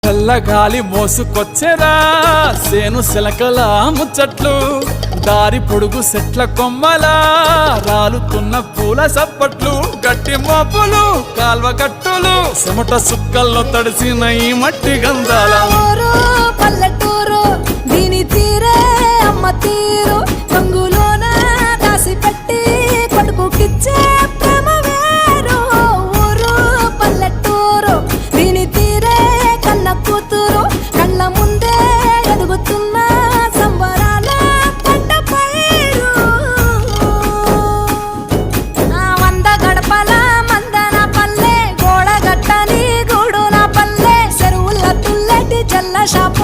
చల్లగాలి మోసుకొచ్చెరా సేను శిలకల ముచ్చట్లు దారి పొడుగు సెట్ల కొమ్మలా రాలుతున్న పూల సప్పట్లు గట్టి మోపులు కాల్వ గట్టులు చెమట సుక్కల్లో తడిసిన ఈ మట్టి గంధాల పల్లెటూరు దీని తీరే అమ్మ తీరు రంగులోన దాసి పెట్టి కొడుకుకిచ్చే ప్రేమ వేరు ఊరు పల్లెటూరు దీని తీరే కన్న కూతురు కళ్ళ ముందే ఎదుగుతున్న సంబరాల పంట పైరు వంద గడపల మందన పల్లె గోడ గట్టని గూడు నా పల్లె చెరువుల తుల్లటి జల్ల షాప్